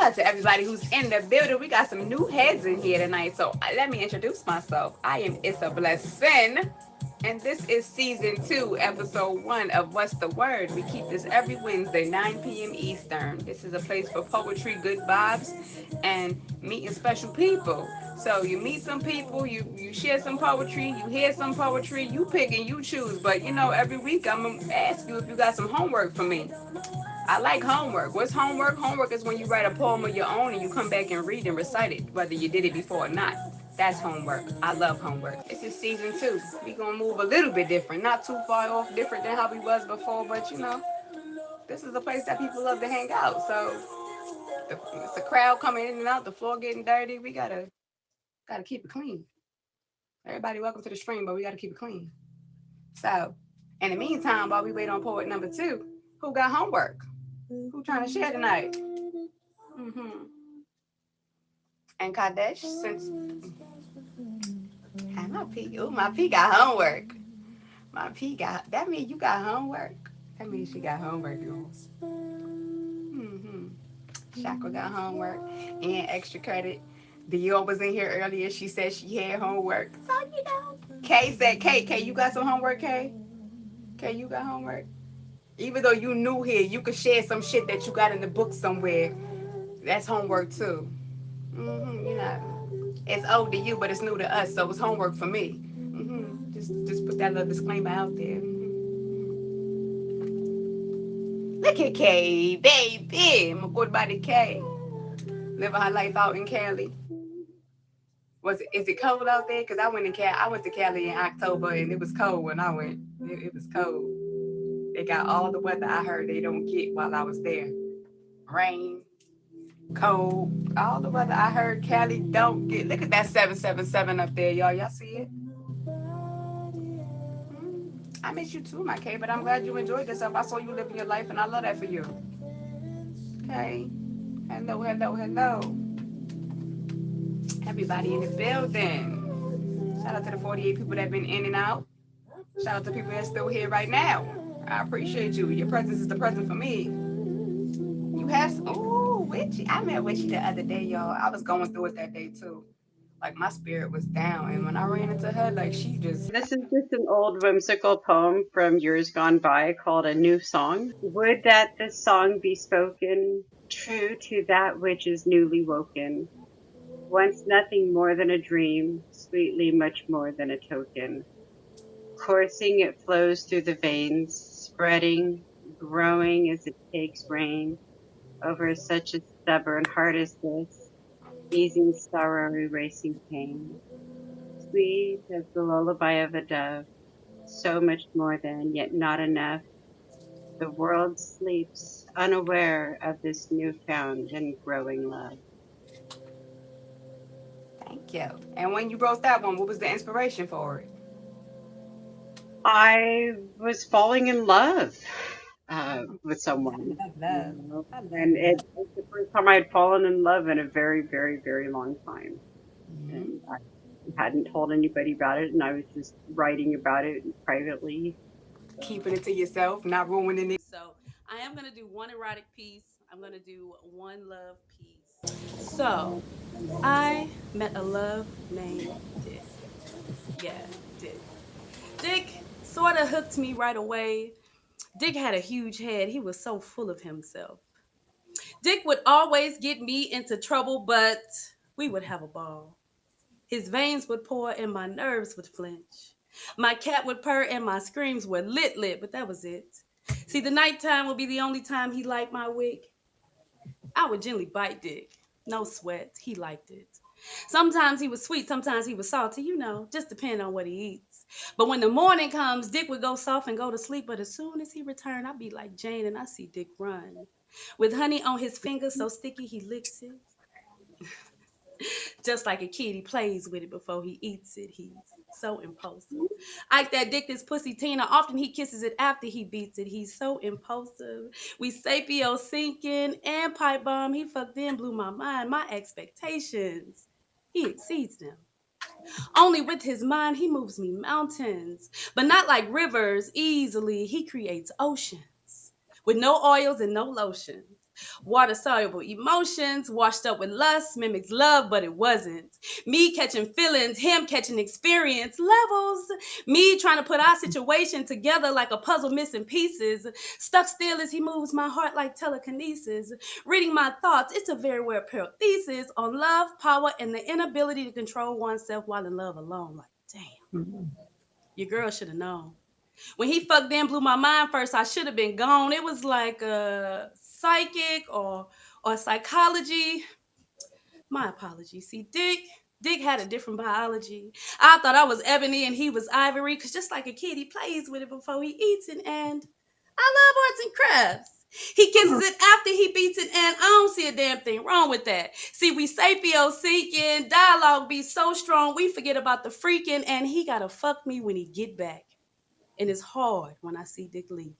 out to everybody who's in the building. We got some new heads in here tonight. So let me introduce myself. I am Issa Blessing. And this is season 2, episode 1 of What's the Word. We keep this every Wednesday, 9 p.m. Eastern. This is a place for poetry, good vibes, and meeting special people. So you meet some people, you share some poetry, you hear some poetry, you pick and you choose. But every week I'm gonna ask you if you got some homework for me. I like homework. What's homework? Homework is when you write a poem of your own and you come back and read and recite it, whether you did it before or not. That's homework. I love homework. This is season 2. We gonna move a little bit different, not too far off, different than how we was before, but this is a place that people love to hang out. So it's a crowd coming in and out, the floor getting dirty. We gotta keep it clean. Everybody, welcome to the stream, but we gotta keep it clean. So, in the meantime, while we wait on poet number 2, who got homework? Who trying to share tonight? Mm-hmm. And Kadesh, since my P, my P got homework. My P got, that means you got homework. That means she got homework, y'all. Mm-hmm. Shaka got homework and extra credit. Dior was in here earlier. She said she had homework. So, Kay said, Kay, you got some homework, Kay? Kay, you got homework? Even though you new here, you could share some shit that you got in the book somewhere. That's homework too. It's old to you, but it's new to us, so it's homework for me. Just put that little disclaimer out there. Look at Kay, baby. My good buddy Kay, living her life out in Cali. Is it cold out there? Cause I went to Cali in October and it was cold when I went. It was cold. They got all the weather I heard they don't get while I was there. Rain, cold, all the weather I heard Cali don't get. Look at that 777 up there, y'all. Y'all see it? I miss you too, my K, but I'm glad you enjoyed yourself. I saw you living your life and I love that for you. Okay. Hello. Everybody in the building. Shout out to the 48 people that have been in and out. Shout out to people that's still here right now. I appreciate you. Your presence is the present for me. You have some, ooh, Witchy. I met Witchy the other day, y'all. I was going through it that day too. Like my spirit was down, and when I ran into her, like she just. This is just an old whimsical poem from years gone by called A New Song. Would that the song be spoken true to that which is newly woken, once nothing more than a dream, sweetly much more than a token. Coursing it flows through the veins, spreading, growing as it takes rain over such a stubborn heart as this, easing sorrow, erasing pain. Sweet as the lullaby of a dove, so much more than, yet not enough. The world sleeps, unaware of this newfound and growing love. Thank you. And when you wrote that one, what was the inspiration for it? I was falling in love with someone, I love love. I love and love. it's the first time I had fallen in love in a very, very, very long time. Mm-hmm. And I hadn't told anybody about it, and I was just writing about it privately. Keeping it to yourself, not ruining it. So I am gonna do one erotic piece. I'm gonna do one love piece. So I met a love named Dick. Yeah, Dick. Dick sort of hooked me right away. Dick had a huge head. He was so full of himself. Dick would always get me into trouble, but we would have a ball. His veins would pour and my nerves would flinch. My cat would purr and my screams were lit, but that was it. See, the nighttime would be the only time he liked my wig. I would gently bite Dick. No sweat. He liked it. Sometimes he was sweet, sometimes he was salty, just depending on what he eats. But when the morning comes, Dick would go soft and go to sleep. But as soon as he returned, I'd be like Jane and I see Dick run. With honey on his fingers so sticky he licks it. Just like a kid, he plays with it before he eats it. He's so impulsive. Like that dick this pussy Tina. Often he kisses it after he beats it. He's so impulsive. We sapio sinking and pipe bomb. He fucked in, blew my mind. My expectations. He exceeds them. Only with his mind he moves me mountains, but not like rivers easily. He creates oceans with no oils and no lotion. Water soluble emotions, washed up with lust, mimics love, but it wasn't. Me catching feelings, him catching experience levels. Me trying to put our situation together like a puzzle missing pieces. Stuck still as he moves my heart like telekinesis. Reading my thoughts, it's a very well paired thesis on love, power, and the inability to control oneself while in love alone. Like, damn, your girl should have known. When he fucked then blew my mind first, I should have been gone. It was like a psychic or psychology. My apologies. See, Dick had a different biology. I thought I was ebony and he was ivory, cause just like a kid, he plays with it before he eats it. And I love arts and crafts. He kisses it after he beats it, and I don't see a damn thing wrong with that. See, we sapio seeking, dialogue be so strong, we forget about the freaking, and he gotta fuck me when he get back. And it's hard when I see Dick Lee.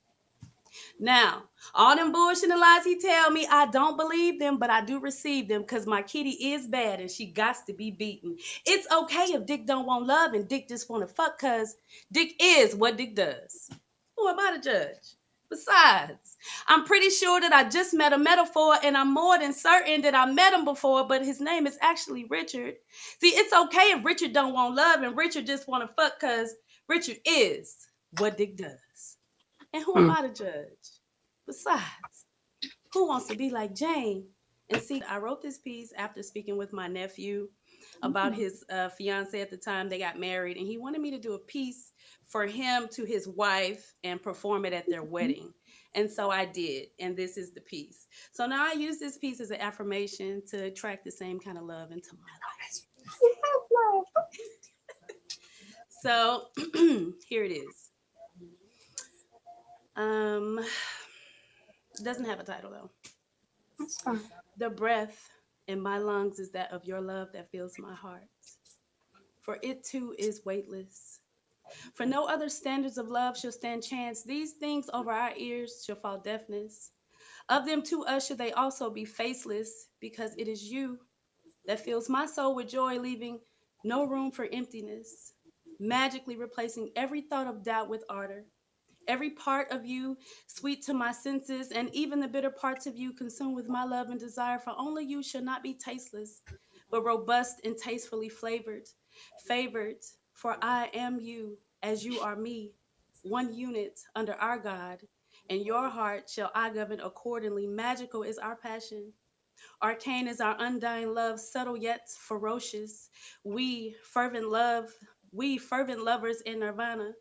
Now, all them bullshit and lies he tell me, I don't believe them, but I do receive them because my kitty is bad and she got to be beaten. It's okay if Dick don't want love and Dick just want to fuck because Dick is what Dick does. Who am I to judge? Besides, I'm pretty sure that I just met a metaphor and I'm more than certain that I met him before, but his name is actually Richard. See, it's okay if Richard don't want love and Richard just want to fuck because Richard is what Dick does. And who am I to judge? Besides, who wants to be like Jane? And see, I wrote this piece after speaking with my nephew about his fiance at the time they got married, and he wanted me to do a piece for him to his wife and perform it at their wedding. And so I did, and this is the piece. So now I use this piece as an affirmation to attract the same kind of love into my life. So here it is. Um, doesn't have a title though. That's fine. The breath in my lungs is that of your love that fills my heart. For it too is weightless. For no other standards of love shall stand chance. These things over our ears shall fall deafness. Of them to us should they also be faceless, because it is you that fills my soul with joy, leaving no room for emptiness, magically replacing every thought of doubt with ardor. Every part of you sweet to my senses, and even the bitter parts of you consumed with my love and desire, for only you shall not be tasteless, but robust and tastefully flavored, favored, for I am you as you are me, one unit under our God, and your heart shall I govern accordingly. Magical is our passion. Arcane is our undying love, subtle yet ferocious. We fervent lovers in nirvana.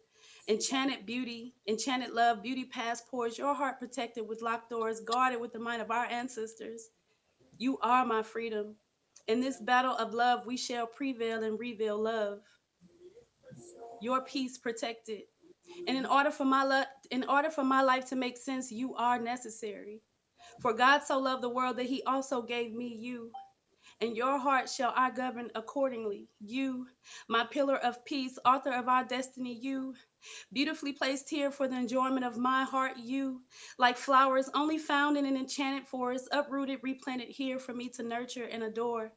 Enchanted beauty, enchanted love, beauty passports, your heart protected with locked doors, guarded with the might of our ancestors. You are my freedom. In this battle of love, we shall prevail and reveal love. Your peace protected. And in order for my life to make sense, you are necessary. For God so loved the world that he also gave me you. And your heart shall I govern accordingly. You, my pillar of peace, author of our destiny, you, beautifully placed here for the enjoyment of my heart, you, like flowers only found in an enchanted forest, uprooted, replanted here for me to nurture and adore,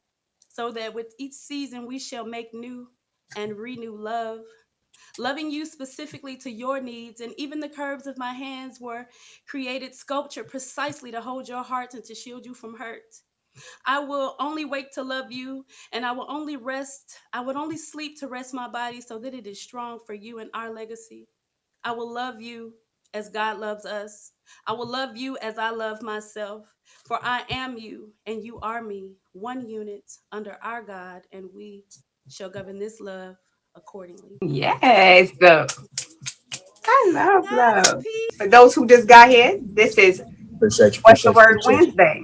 so that with each season we shall make new and renew love. Loving you specifically to your needs, and even the curves of my hands were created, sculptured precisely to hold your heart and to shield you from hurt. I will only wake to love you, and I would only sleep to rest my body so that it is strong for you and our legacy. I will love you as God loves us. I will love you as I love myself. For I am you, and you are me, one unit under our God, and we shall govern this love accordingly. Yes, I love That's love. peace. For those who just got here, this is Appreciate you, What's the appreciate you, Word appreciate you. Wednesday,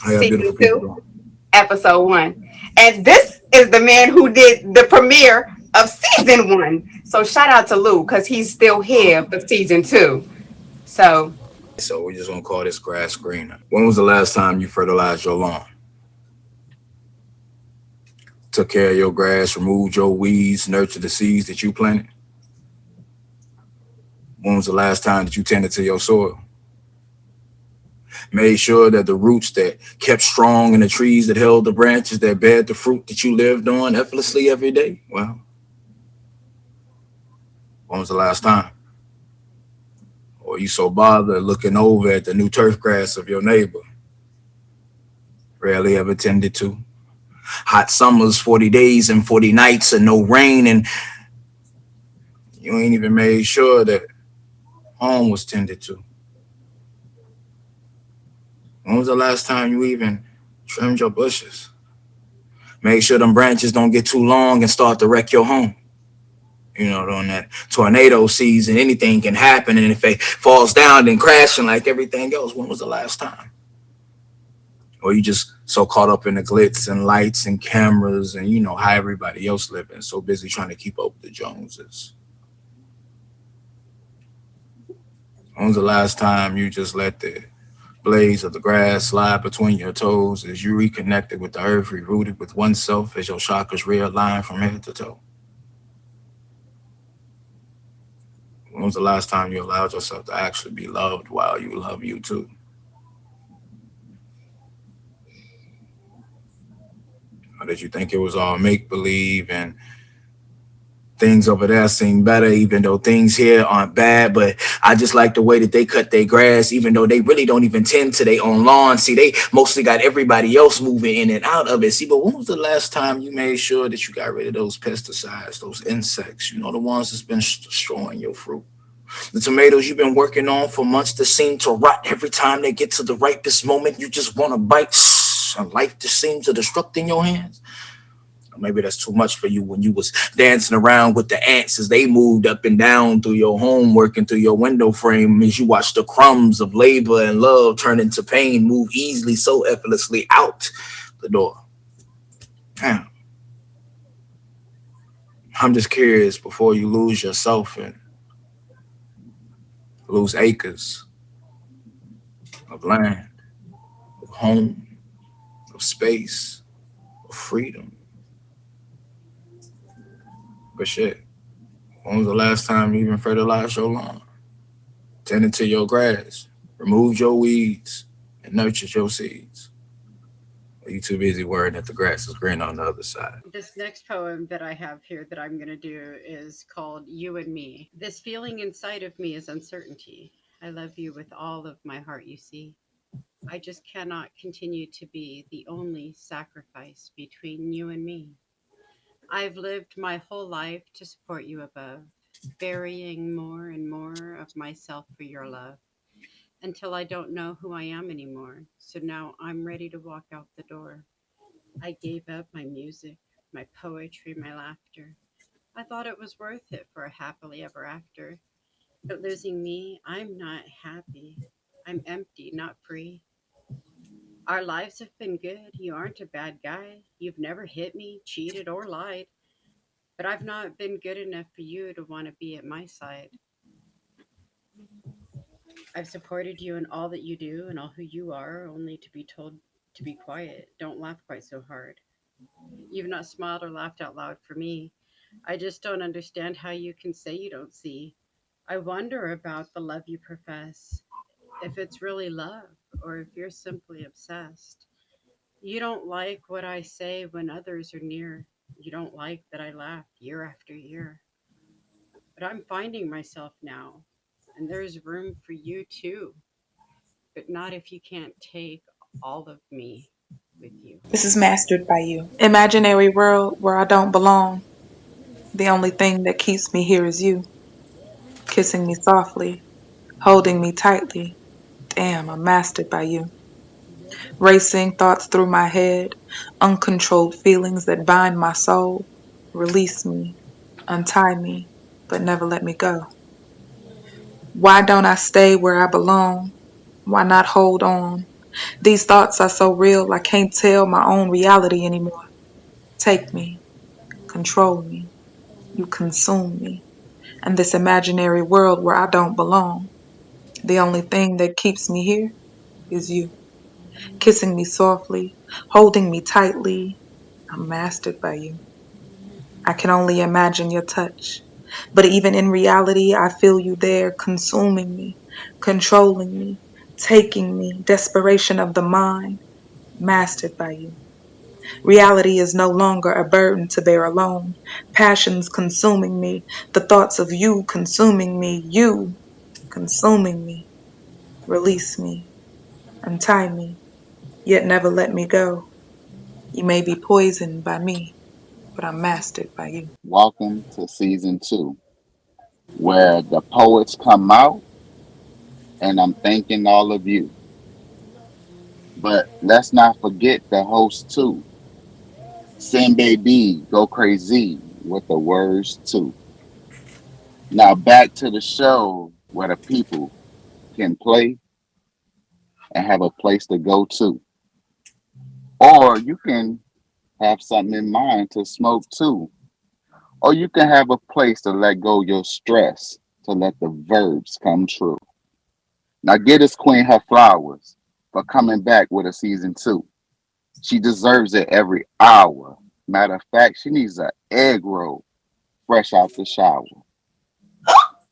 How y'all season beautiful people two, doing? episode one. And this is the man who did the premiere of season one. So shout out to Lou because he's still here for season two. So So we just gonna call this grass greener. When was the last time you fertilized your lawn? Took care of your grass, removed your weeds, nurtured the seeds that you planted? When was the last time that you tended to your soil? Made sure that the roots that kept strong and the trees that held the branches that bared the fruit that you lived on effortlessly every day? Well, when was the last time? Or you so bothered looking over at the new turf grass of your neighbor rarely ever tended to. Hot summers, 40 days and 40 nights and no rain, and you ain't even made sure that home was tended to. When was the last time you even trimmed your bushes? Make sure them branches don't get too long and start to wreck your home. You know, during that tornado season, anything can happen. And if it falls down, then crashing like everything else. When was the last time? Or you just so caught up in the glitz and lights and cameras and, you know, how everybody else living, so busy trying to keep up with the Joneses. When was the last time you just let the blades of the grass slide between your toes as you reconnected with the earth, rooted with oneself as your chakras realign from head to toe? When was the last time you allowed yourself to actually be loved while you love you too? Or did you think it was all make believe and things over there seem better, even though things here aren't bad? But I just like the way that they cut their grass, even though they really don't even tend to their own lawn. See, they mostly got everybody else moving in and out of it. See, but when was the last time you made sure that you got rid of those pesticides, those insects, you know, the ones that's been destroying your fruit? The tomatoes you've been working on for months that seem to rot every time they get to the ripest moment. You just want to bite, and life just seems to destruct in your hands. Or maybe that's too much for you when you was dancing around with the ants as they moved up and down through your home, working through your window frame as you watched the crumbs of labor and love turn into pain, move easily, so effortlessly out the door. Damn. I'm just curious, before you lose yourself and lose acres of land, of home, of space, of freedom. But shit, when was the last time you even fertilized your lawn, tended to your grass, removed your weeds, and nurtured your seeds? Are you too busy worrying that the grass is green on the other side? This next poem that I have here that I'm going to do is called You and Me. This feeling inside of me is uncertainty. I love you with all of my heart, you see. I just cannot continue to be the only sacrifice between you and me. I've lived my whole life to support you above, burying more and more of myself for your love until I don't know who I am anymore. So now I'm ready to walk out the door. I gave up my music, my poetry, my laughter. I thought it was worth it for a happily ever after. But losing me, I'm not happy. I'm empty, not free. Our lives have been good. You aren't a bad guy. You've never hit me, cheated, or lied. But I've not been good enough for you to want to be at my side. I've supported you in all that you do and all who you are, only to be told to be quiet. Don't laugh quite so hard. You've not smiled or laughed out loud for me. I just don't understand how you can say you don't see. I wonder about the love you profess, if it's really love or if you're simply obsessed. You don't like what I say when others are near. You don't like that I laugh year after year. But I'm finding myself now, and there's room for you too, but not if you can't take all of me with you. This is mastered by you. Imaginary world where I don't belong. The only thing that keeps me here is you. Kissing me softly, holding me tightly. Damn, I'm mastered by you. Racing thoughts through my head, uncontrolled feelings that bind my soul. Release me, untie me, but never let me go. Why don't I stay where I belong? Why not hold on? These thoughts are so real I can't tell my own reality anymore. Take me, control me, you consume me, and this imaginary world where I don't belong. The only thing that keeps me here is you, kissing me softly, holding me tightly. I'm mastered by you. I can only imagine your touch. But even in reality, I feel you there, consuming me, controlling me, taking me, desperation of the mind, mastered by you. Reality is no longer a burden to bear alone. Passions consuming me, the thoughts of you consuming me, you consuming me. Release me, untie me, yet never let me go. You may be poisoned by me, but I'm mastered by you. Welcome to season 2, where the poets come out, and I'm thanking all of you. But let's not forget the host too. Send baby, go crazy with the words too. Now back to the show where the people can play and have a place to go to. Or you can have something in mind to smoke too. Or you can have a place to let go your stress to let the verbs come true. Now get this queen her flowers for coming back with a season 2. She deserves it every hour. Matter of fact, she needs an egg roll fresh out the shower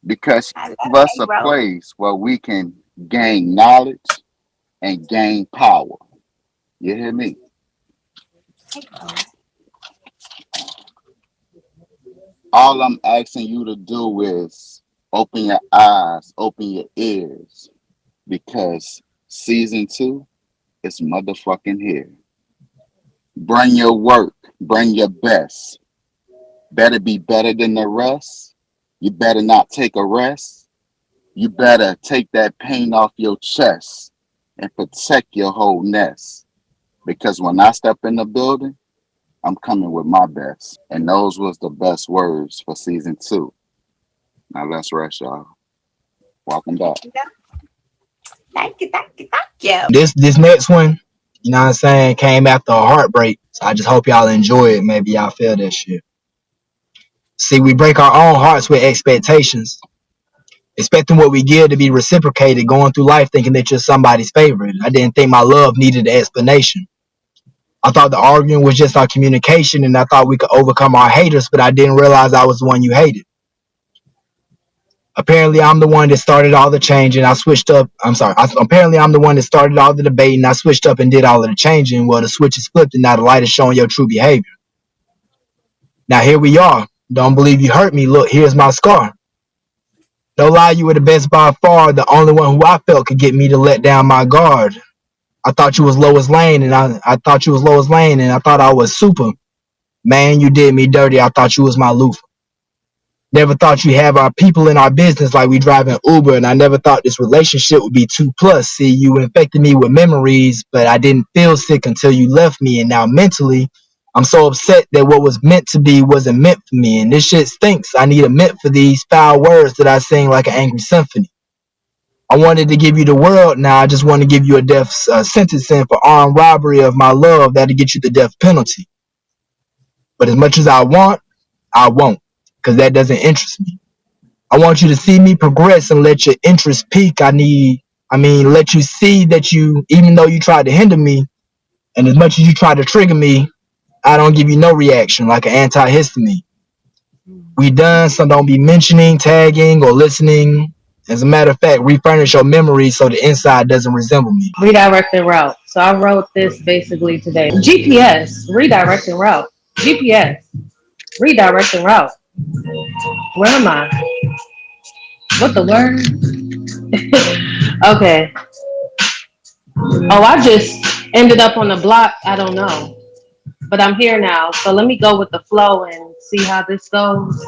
because she I love gave us egg a rolls. place where we can gain knowledge and gain power. You hear me? Egg rolls. All I'm asking you to do is open your eyes, open your ears, because season 2 is motherfucking here. Bring your work, bring your best. Better be better than the rest. You better not take a rest. You better take that pain off your chest and protect your whole nest. Because when I step in the building, I'm coming with my best. And those was the best words for season 2. Now let's rest, y'all. Welcome back. You know? Thank you, thank you, thank you. This next one, you know what I'm saying, came after a heartbreak. So I just hope y'all enjoy it. Maybe y'all feel that shit. See, we break our own hearts with expectations, expecting what we give to be reciprocated, going through life thinking that you're somebody's favorite. I didn't think my love needed an explanation. I thought the arguing was just our communication, and I thought we could overcome our haters, but I didn't realize I was the one you hated. Apparently, I'm the one that started all the changing. I switched up. I'm sorry. Apparently, I'm the one that started all the debate, and I switched up and did all of the changing. Well, the switch is flipped, and now the light is showing your true behavior. Now, here we are. Don't believe you hurt me. Look, here's my scar. No lie, you were the best by far. The only one who I felt could get me to let down my guard. I thought you was Lois Lane, and I thought you was Lois Lane, and I thought I was super. Man, you did me dirty. I thought you was my loofah. Never thought you'd have our people in our business like we drive in Uber, and I never thought this relationship would be 2 plus. See, you infected me with memories, but I didn't feel sick until you left me, and now mentally, I'm so upset that what was meant to be wasn't meant for me, and this shit stinks. I need a mint for these foul words that I sing like an angry symphony. I wanted to give you the world, now I just want to give you a death sentencing for armed robbery of my love that'll get you the death penalty. But as much as I won't, because that doesn't interest me. I want you to see me progress and let your interest peak. Let you see that you, even though you tried to hinder me, and as much as you try to trigger me, I don't give you no reaction like an antihistamine. We done, so don't be mentioning, tagging, or listening. As a matter of fact, refurnish your memory so the inside doesn't resemble me. Redirecting route. So I wrote this basically today. GPS, redirecting route. GPS, redirecting route. Where am I? What the word? Okay. Oh, I just ended up on the block. I don't know. But I'm here now. So let me go with the flow and see how this goes.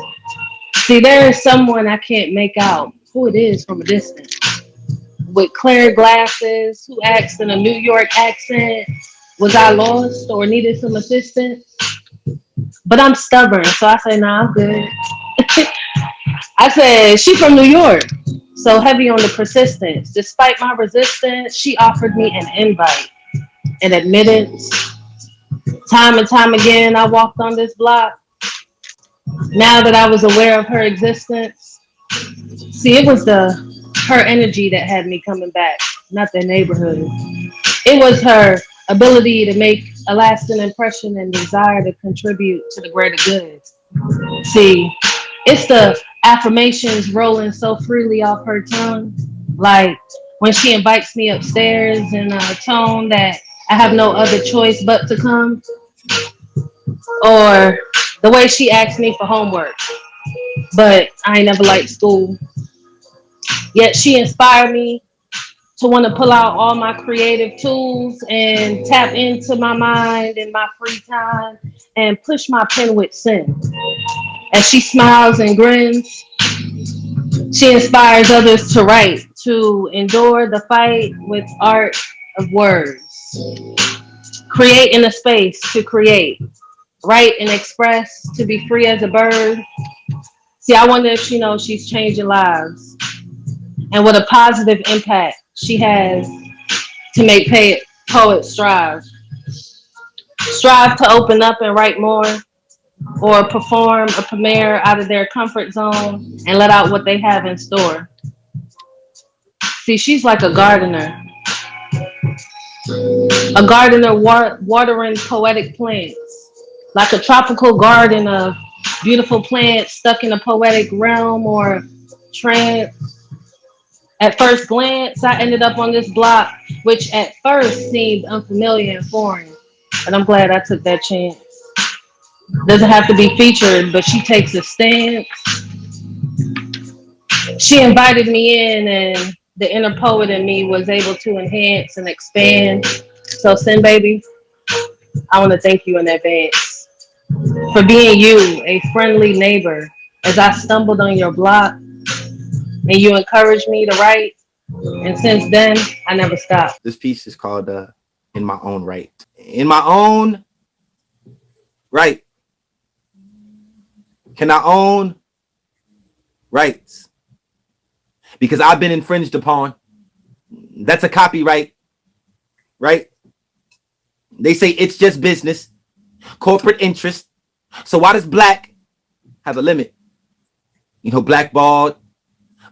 See, there is someone I can't make out who it is from a distance. With clear glasses, who acts in a New York accent. Was I lost or needed some assistance? But I'm stubborn, so I say, nah, I'm good. I said, she from New York. So heavy on the persistence. Despite my resistance, she offered me an invite, an admittance. Time and time again, I walked on this block. Now that I was aware of her existence, see, it was her energy that had me coming back, not the neighborhood. It was her ability to make a lasting impression and desire to contribute to the greater good. See, it's the affirmations rolling so freely off her tongue, like when she invites me upstairs in a tone that I have no other choice but to come, or the way she asks me for homework, but I ain't never liked school. Yet she inspired me to want to pull out all my creative tools and tap into my mind in my free time and push my pen with sin. As she smiles and grins, she inspires others to write, to endure the fight with art of words, create in a space to create, write and express, to be free as a bird. See, I wonder if she knows she's changing lives and what a positive impact she has to make poets strive to open up and write more, or perform a premiere out of their comfort zone and let out what they have in store. See, she's like a gardener watering poetic plants, like a tropical garden of beautiful plants stuck in a poetic realm or trance. At first glance, I ended up on this block, which at first seemed unfamiliar and foreign, but I'm glad I took that chance. Doesn't have to be featured, but she takes a stance. She invited me in, and the inner poet in me was able to enhance and expand. So, Sin Baby, I want to thank you in advance for being you, a friendly neighbor. As I stumbled on your block and you encouraged me to write, and since then, I never stopped. This piece is called In My Own Right. In my own right. Can I own rights? Because I've been infringed upon. That's a copyright, right? They say it's just business, corporate interest. So why does black have a limit? Blackballed,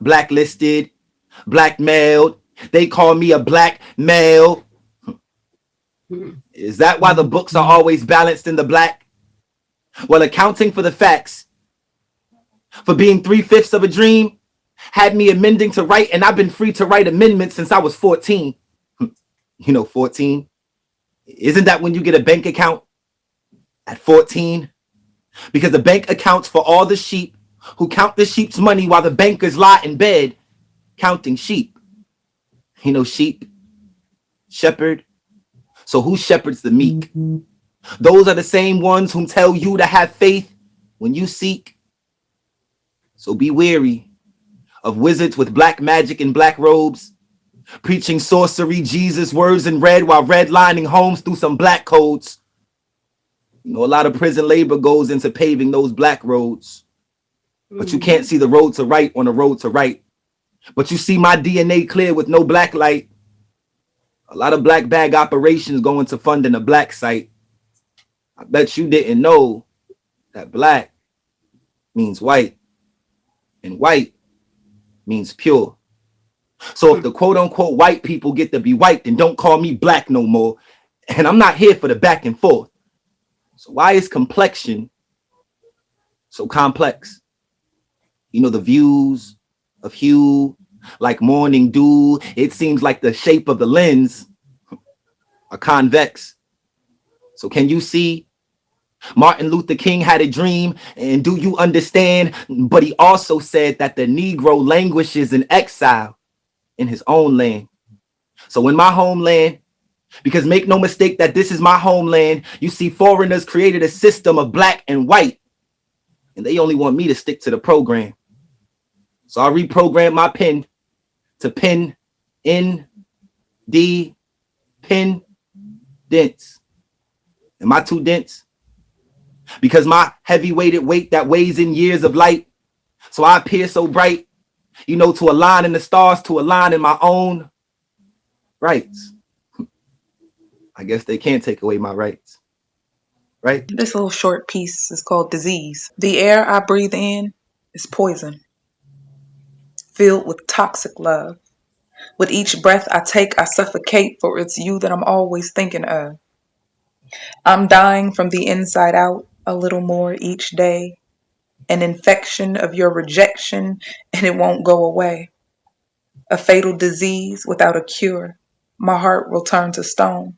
blacklisted, blackmailed. They call me a black male. Is that why the books are always balanced in the black? Well, accounting for the facts, for being 3/5 of a dream, had me amending to write, and I've been free to write amendments since I was 14. 14. Isn't that when you get a bank account? At 14? Because the bank accounts for all the sheep who count the sheep's money while the bankers lie in bed counting sheep. Sheep, shepherd. So who shepherds the meek? Those are the same ones whom tell you to have faith when you seek. So be wary of wizards with black magic and black robes, preaching sorcery, Jesus words in red while redlining homes through some black codes. A lot of prison labor goes into paving those black roads. But you can't see the road to right on the road to right. But you see my DNA clear with no black light. A lot of black bag operations go into funding a black site. I bet you didn't know that black means white and white means pure. So if the quote unquote white people get to be white, then don't call me black no more. And I'm not here for the back and forth. So why is complexion so complex? The views of hue, like morning dew, it seems like the shape of the lens are convex. So can you see? Martin Luther King had a dream, and do you understand? But he also said that the Negro languishes in exile in his own land. So in my homeland, because make no mistake that this is my homeland, you see foreigners created a system of black and white, and they only want me to stick to the program. So I reprogrammed my pen to pen in D pen dents. Am I too dense? Because my heavy-weighted weight that weighs in years of light. So I appear so bright, to align in the stars, to align in my own rights. I guess they can't take away my rights, right? This little short piece is called Disease. The air I breathe in is poison, filled with toxic love. With each breath I take, I suffocate, for it's you that I'm always thinking of. I'm dying from the inside out a little more each day. An infection of your rejection, and it won't go away. A fatal disease without a cure. My heart will turn to stone.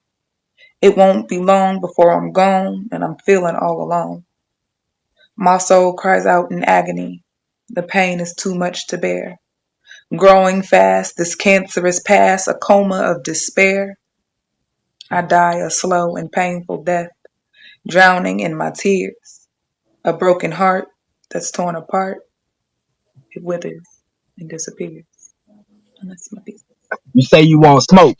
It won't be long before I'm gone, and I'm feeling all alone. My soul cries out in agony. The pain is too much to bear. Growing fast, this cancerous past, a coma of despair. I die a slow and painful death, drowning in my tears. A broken heart that's torn apart, it withers and disappears. And that's my piece. You say you want smoke.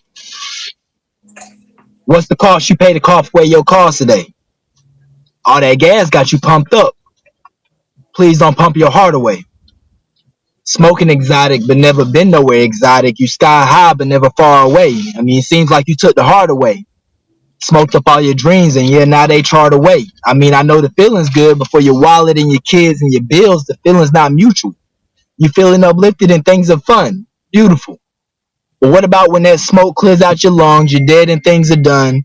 What's the cost you pay to cough away your cars today? All that gas got you pumped up. Please don't pump your heart away. Smoking exotic, but never been nowhere exotic. You sky high, but never far away. I mean, it seems like you took the heart away. Smoked up all your dreams, and yeah, now they charred away. I mean, I know the feeling's good, but for your wallet and your kids and your bills, the feeling's not mutual. You feeling uplifted and things are fun. Beautiful. But what about when that smoke clears out your lungs, you're dead and things are done?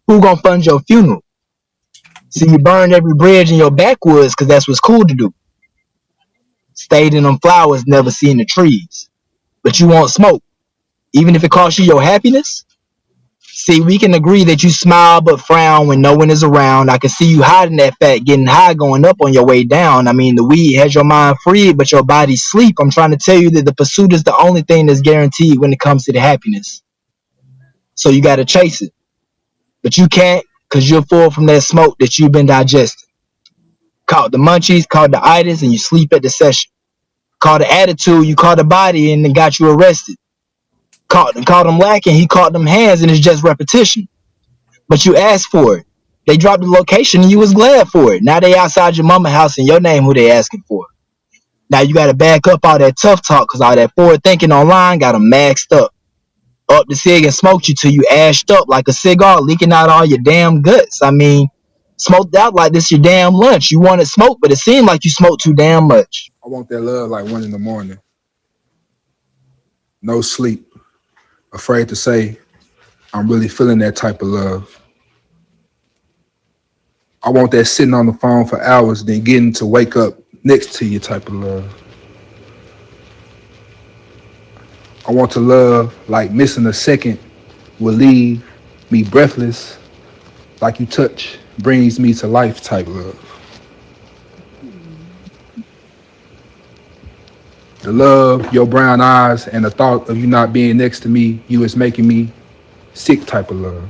Who gonna fund your funeral? See, you burned every bridge in your backwoods because that's what's cool to do. Stayed in them flowers, never seen the trees. But you want smoke, even if it costs you your happiness? See, we can agree that you smile but frown when no one is around. I can see you hiding that fat, getting high, going up on your way down. I mean, the weed has your mind free, but your body sleep. I'm trying to tell you that the pursuit is the only thing that's guaranteed when it comes to the happiness. So you gotta chase it. But you can't, because you're full from that smoke that you've been digesting. Caught the munchies, caught the itis, and you sleep at the session. Caught the attitude, you caught the body, and it got you arrested. Caught him lacking, he caught them hands, and it's just repetition. But you asked for it. They dropped the location, and you was glad for it. Now they outside your mama house, and your name who they asking for. Now you got to back up all that tough talk, because all that forward thinking online got them maxed up. Up the cig and smoked you till you ashed up like a cigar, leaking out all your damn guts. I mean, smoked out like this your damn lunch. You wanted smoke, but it seemed like you smoked too damn much. I want that love like 1 in the morning. No sleep. Afraid to say I'm really feeling that type of love. I want that sitting on the phone for hours, then getting to wake up next to you type of love. I want to love like missing a second will leave me breathless, like you touch brings me to life type love. The love, your brown eyes, and the thought of you not being next to me, you is making me sick type of love.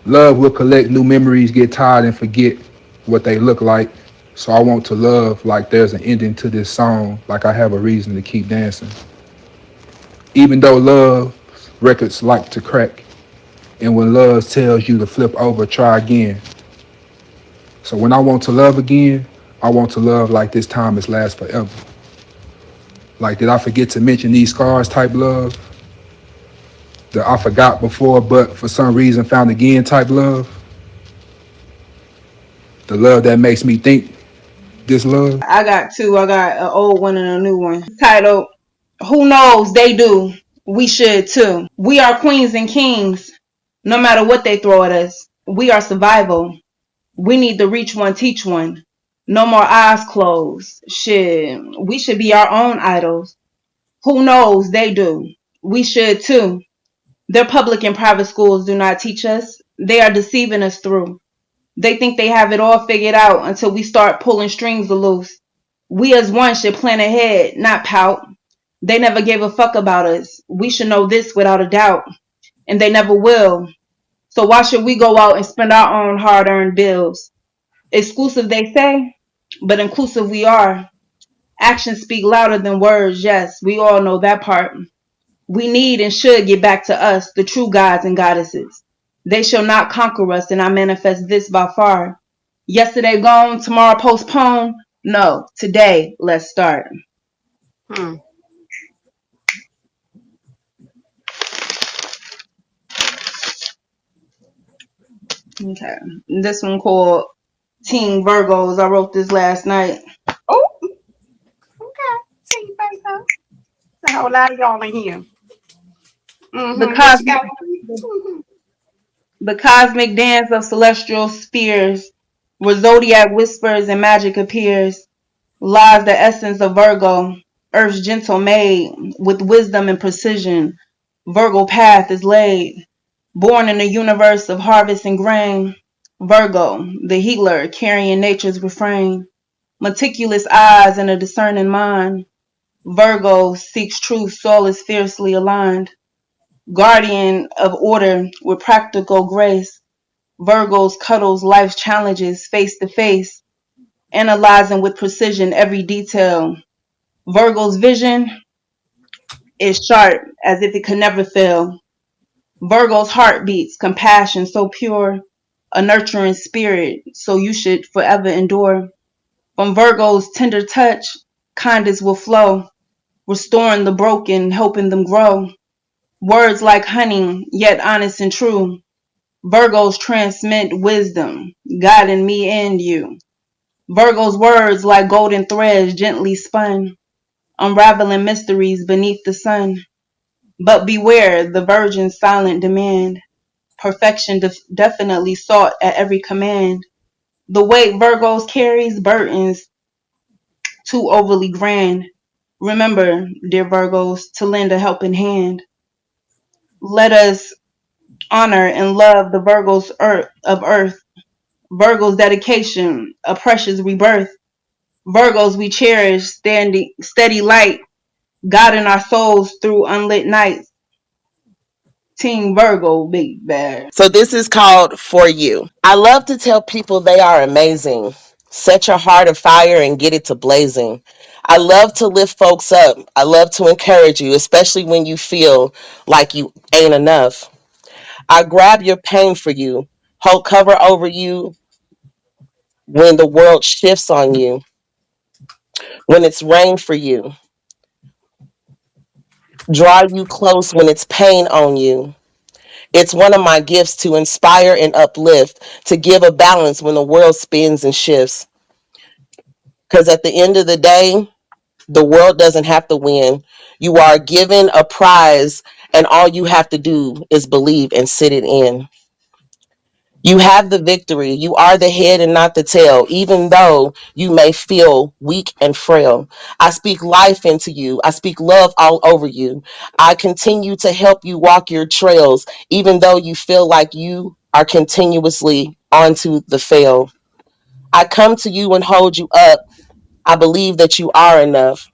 Love will collect new memories, get tired and forget what they look like. So I want to love like there's an ending to this song, like I have a reason to keep dancing. Even though love records like to crack, and when love tells you to flip over, try again. So when I want to love again, I want to love like this time has last forever. Like, did I forget to mention these scars type love? That I forgot before, but for some reason found again type love? The love that makes me think this love? I got two. I got an old one and a new one. Titled, Who Knows They Do. We should too. We are queens and kings. No matter what they throw at us. We are survival. We need to reach one, teach one. No more eyes closed. Shit. We should be our own idols. Who knows they do. We should too. Their public and private schools do not teach us. They are deceiving us through. They think they have it all figured out until we start pulling strings loose. We as one should plan ahead, not pout. They never gave a fuck about us. We should know this without a doubt. And they never will. So why should we go out and spend our own hard-earned bills? Exclusive they say, but inclusive we are. Actions speak louder than words, yes, we all know that part. We need and should get back to us, the true gods and goddesses. They shall not conquer us, and I manifest this by far. Yesterday gone, tomorrow postponed. No, today, let's start. Hmm. Okay. This one called Teen Virgos. I wrote this last night. Oh, okay. See you, baby. A whole lot of y'all in here. The Mm-hmm. What you cosmic got? Mm-hmm. the cosmic dance of celestial spheres, where zodiac whispers and magic appears, lies the essence of Virgo, Earth's gentle maid, with wisdom and precision. Virgo path is laid, born in a universe of harvest and grain. Virgo, the healer, carrying nature's refrain, meticulous eyes and a discerning mind. Virgo seeks truth, soul is fiercely aligned. Guardian of order with practical grace. Virgos cuddles life's challenges face to face, analyzing with precision every detail. Virgo's vision is sharp as if it could never fail. Virgo's heart beats compassion so pure, a nurturing spirit, so you should forever endure. From Virgo's tender touch, kindness will flow, restoring the broken, helping them grow. Words like honey, yet honest and true. Virgos transmit wisdom, guiding me and you. Virgo's words like golden threads gently spun, unraveling mysteries beneath the sun. But beware the virgin's silent demand, perfection definitely sought at every command. The weight Virgos carries burdens too overly grand. Remember, dear Virgos, to lend a helping hand. Let us honor and love the Virgos of earth. Virgos dedication, a precious rebirth. Virgos we cherish, steady light, guiding our souls through unlit nights. Team Virgo, big bad. So this is called For You. I love to tell people they are amazing. Set your heart afire and get it to blazing. I love to lift folks up. I love to encourage you, especially when you feel like you ain't enough. I grab your pain for you, hold cover over you when the world shifts on you, when it's rain for you, draw you close when it's pain on you. It's one of my gifts to inspire and uplift, to give a balance when the world spins and shifts. Because at the end of the day, the world doesn't have to win. You are given a prize, and all you have to do is believe and sit it in. You have the victory. You are the head and not the tail, even though you may feel weak and frail. I speak life into you. I speak love all over you. I continue to help you walk your trails, even though you feel like you are continuously onto the fail. I come to you and hold you up. I believe that you are enough.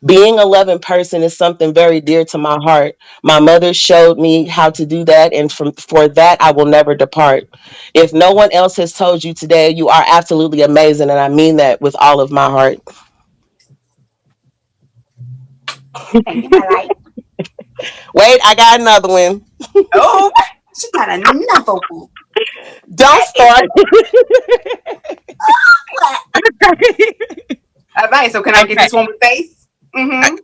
Being a loving person is something very dear to my heart. My mother showed me how to do that, and for that, I will never depart. If no one else has told you today, you are absolutely amazing, and I mean that with all of my heart. Thank you, my light. Wait, I got another one. Oh, she got another one. Don't That is start. what? All right, so can I get Okay. this one with face? Mm-hmm.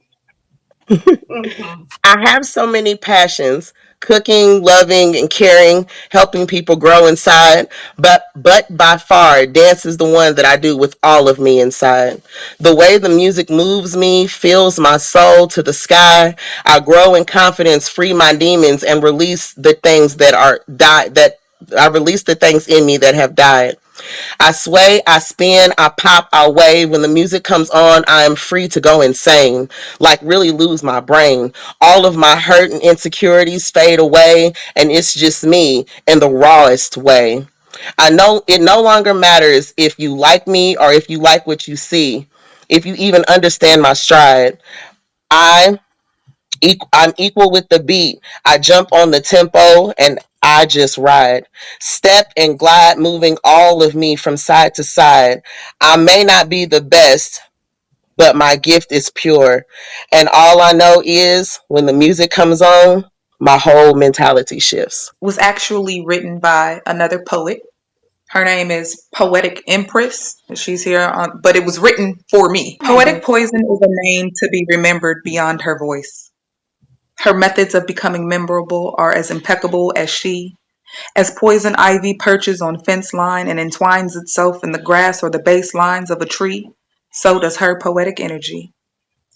Mm-hmm. I have so many passions: cooking, loving, and caring, helping people grow inside. But by far, dance is the one that I do with all of me inside. The way the music moves me, fills my soul to the sky. I grow in confidence, free my demons, and release the things that are died that I release the things in me that have died. I sway, I spin, I pop, I wave. When the music comes on, I am free to go insane, like really lose my brain. All of my hurt and insecurities fade away, and it's just me in the rawest way. I know it no longer matters if you like me or if you like what you see, if you even understand my stride. I I'm equal with the beat. I jump on the tempo and I just ride. Step and glide, moving all of me from side to side. I may not be the best, but my gift is pure. And all I know is when the music comes on, my whole mentality shifts. Was actually written by another poet. Her name is Poetic Empress. She's here on, but it was written for me. Poetic Poison is a name to be remembered beyond her voice. Her methods of becoming memorable are as impeccable as she. As poison ivy perches on fence line and entwines itself in the grass or the base lines of a tree, so does her poetic energy.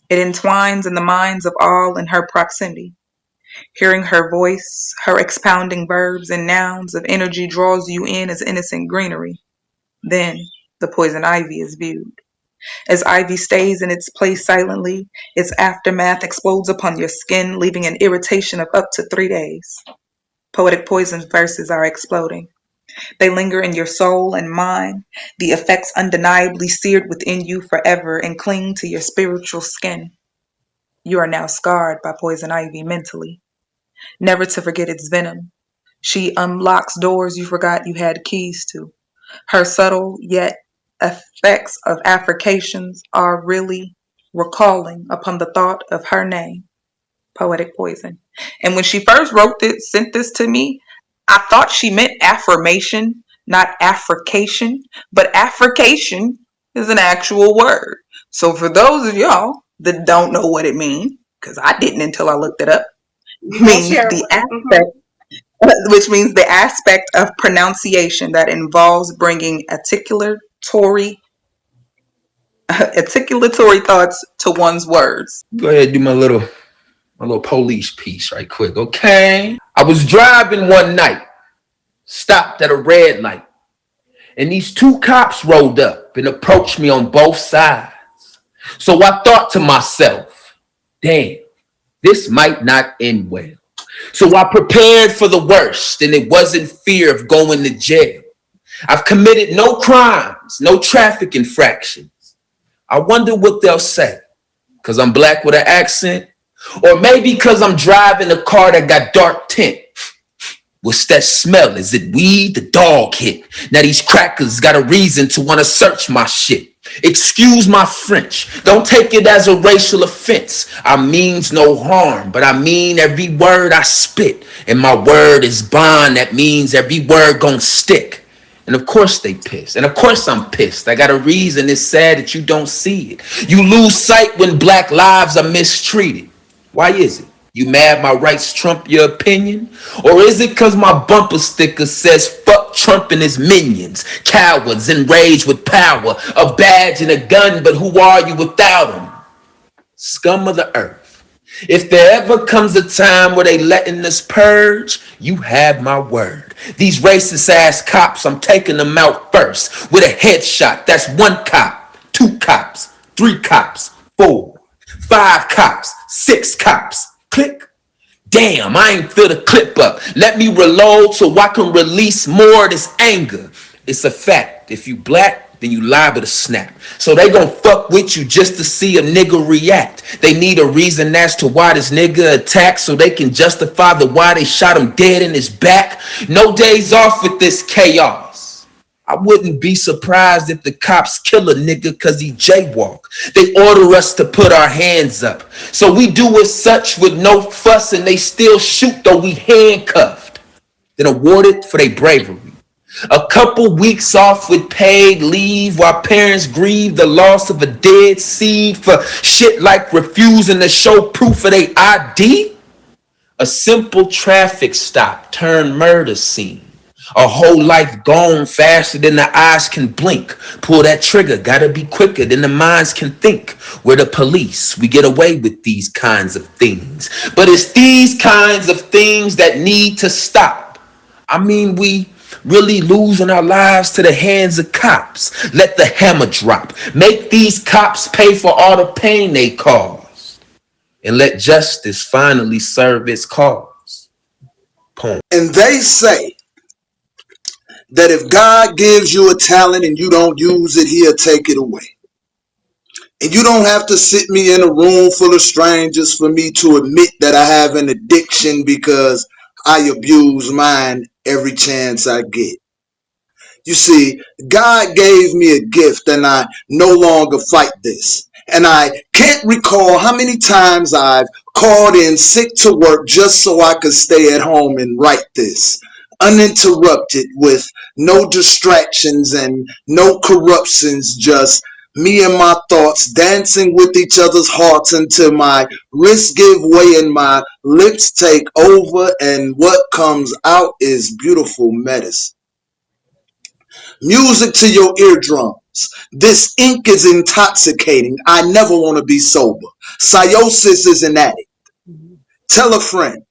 It entwines in the minds of all in her proximity. Hearing her voice, her expounding verbs and nouns of energy draws you in as innocent greenery. Then the poison ivy is viewed. As ivy stays in its place silently, its aftermath explodes upon your skin, leaving an irritation of up to 3 days. Poetic Poison's verses are exploding. They linger in your soul and mind, the effects undeniably seared within you forever and cling to your spiritual skin. You are now scarred by poison ivy mentally, never to forget its venom. She unlocks doors you forgot you had keys to. Her subtle yet effects of affrications are really recalling upon the thought of her name, Poetic Poison. And when she first sent this to me, I thought she meant affirmation, not affrication, but affrication is an actual word. So for those of y'all that don't know what it means, because I didn't until I looked it up, You gonna means share? the Mm-hmm. aspect, which means the aspect of pronunciation that involves bringing articulatory thoughts to one's words. Go ahead and do my little police piece right quick, okay? I was driving one night, stopped at a red light, and these two cops rolled up and approached me on both sides. So I thought to myself, damn, this might not end well. So I prepared for the worst, and it wasn't fear of going to jail. I've committed no crimes, no traffic infractions. I wonder what they'll say, because I'm black with an accent, or maybe because I'm driving a car that got dark tint. What's that smell? Is it weed? The dog hit. Now these crackers got a reason to want to search my shit. Excuse my French. Don't take it as a racial offense. I means no harm, but I mean every word I spit. And my word is bond. That means every word gon' stick. And of course they pissed. And of course I'm pissed. I got a reason. It's sad that you don't see it. You lose sight when black lives are mistreated. Why is it? You mad my rights trump your opinion? Or is it cause my bumper sticker says fuck Trump and his minions? Cowards enraged with power, a badge and a gun, but who are you without them? Scum of the earth. If there ever comes a time where they letting us purge, you have my word. These racist ass cops, I'm taking them out first with a headshot. That's one cop, two cops, three cops, four, five cops, six cops. Click. Damn, I ain't fill the clip up. Let me reload so I can release more of this anger. It's a fact. If you black, then you liable to snap. So they gon' fuck with you just to see a nigga react. They need a reason as to why this nigga attacked so they can justify the why they shot him dead in his back. No days off with this chaos. I wouldn't be surprised if the cops kill a nigga cause he jaywalk. They order us to put our hands up. So we do as such with no fuss and they still shoot though we handcuffed. Then awarded for their bravery. A couple weeks off with paid leave while parents grieve the loss of a dead seed for shit like refusing to show proof of their ID. A simple traffic stop turned murder scene. A whole life gone faster than the eyes can blink. Pull that trigger, gotta be quicker than the minds can think. We're the police, we get away with these kinds of things. But it's these kinds of things that need to stop. I mean, we really losing our lives to the hands of cops. Let the hammer drop. Make these cops pay for all the pain they caused. And let justice finally serve its cause. Poem. And they say that if God gives you a talent and you don't use it, he'll take it away. And you don't have to sit me in a room full of strangers for me to admit that I have an addiction because I abuse mine every chance I get. You see, God gave me a gift and I no longer fight this. And I can't recall how many times I've called in sick to work just so I could stay at home and write this. Uninterrupted with no distractions and no corruptions, just me and my thoughts dancing with each other's hearts until my wrists give way and my lips take over and what comes out is beautiful medicine. Music to your eardrums. This ink is intoxicating. I never want to be sober. Psyosis is an addict. Tell a friend.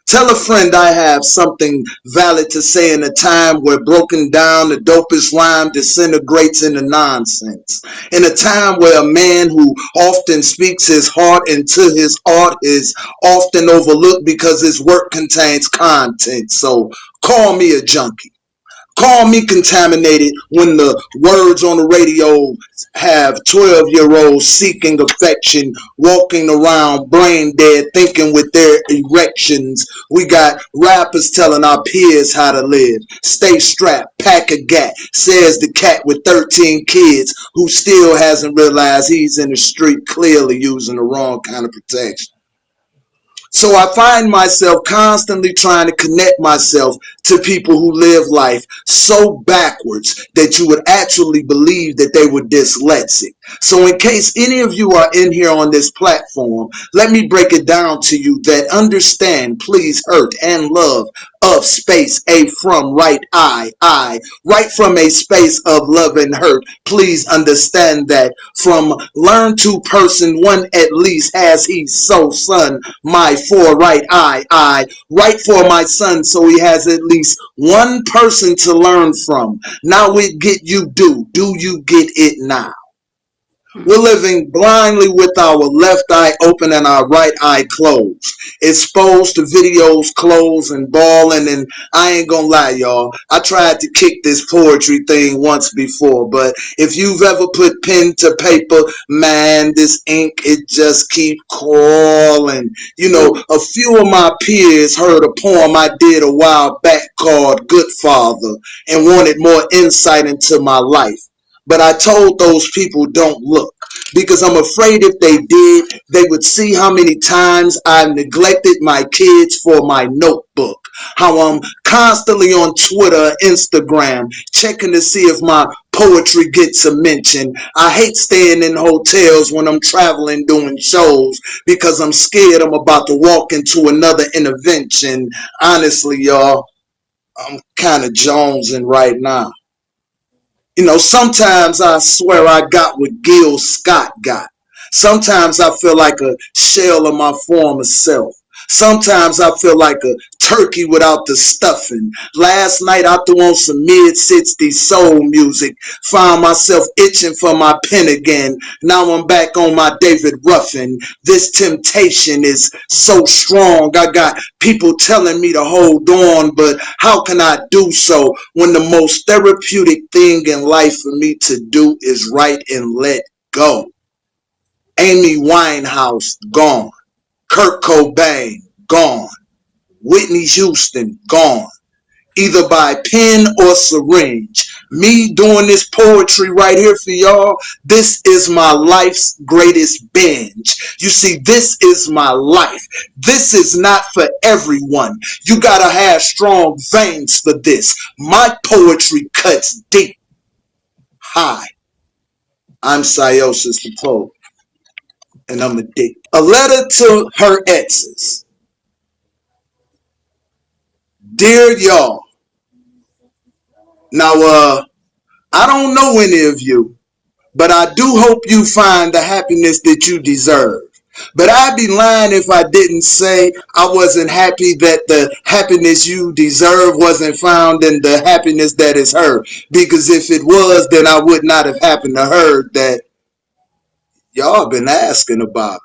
Tell a friend I have something valid to say in a time where broken down the dopest rhyme disintegrates into nonsense. In a time where a man who often speaks his heart into his art is often overlooked because his work contains content. So call me a junkie. Call me contaminated when the words on the radio have 12-year-olds seeking affection, walking around brain dead, thinking with their erections. We got rappers telling our peers how to live. Stay strapped, pack a gat, says the cat with 13 kids who still hasn't realized he's in the street clearly using the wrong kind of protection. So I find myself constantly trying to connect myself to people who live life so backwards that you would actually believe that they were dyslexic. So in case any of you are in here on this platform, let me break it down to you that understand, please, hurt and love of space a from right I right from a space of love and hurt. Please understand that from learn to person one at least has he so son my for right I right for my son, so he has at least one person to learn from. Now it get you do you get it now? We're living blindly with our left eye open and our right eye closed, exposed to videos, clothes, and balling. And I ain't gonna lie, y'all, I tried to kick this poetry thing once before, but if you've ever put pen to paper, man, this ink, it just keep crawling. You know, a few of my peers heard a poem I did a while back called Good Father and wanted more insight into my life. But I told those people don't look because I'm afraid if they did, they would see how many times I've neglected my kids for my notebook. How I'm constantly on Twitter, Instagram, checking to see if my poetry gets a mention. I hate staying in hotels when I'm traveling doing shows because I'm scared I'm about to walk into another intervention. Honestly, y'all, I'm kind of jonesing right now. You know, sometimes I swear I got what Gil Scott got. Sometimes I feel like a shell of my former self. Sometimes I feel like a turkey without the stuffing. Last night I threw on some mid-60s soul music, found myself itching for my pen again. Now I'm back on my David Ruffin. This temptation is so strong. I got people telling me to hold on, but how can I do so when the most therapeutic thing in life for me to do is write and let go? Amy Winehouse, gone. Kurt Cobain, gone. Whitney Houston, gone. Either by pen or syringe. Me doing this poetry right here for y'all, this is my life's greatest binge. You see, this is my life. This is not for everyone. You gotta have strong veins for this. My poetry cuts deep. Hi, I'm Siosis the poet, and I'm addicted. A letter to her exes. Dear y'all, now I don't know any of you, but I do hope you find the happiness that you deserve. But I'd be lying if I didn't say I wasn't happy that the happiness you deserve wasn't found in the happiness that is her. Because if it was, then I would not have happened to her that y'all been asking about.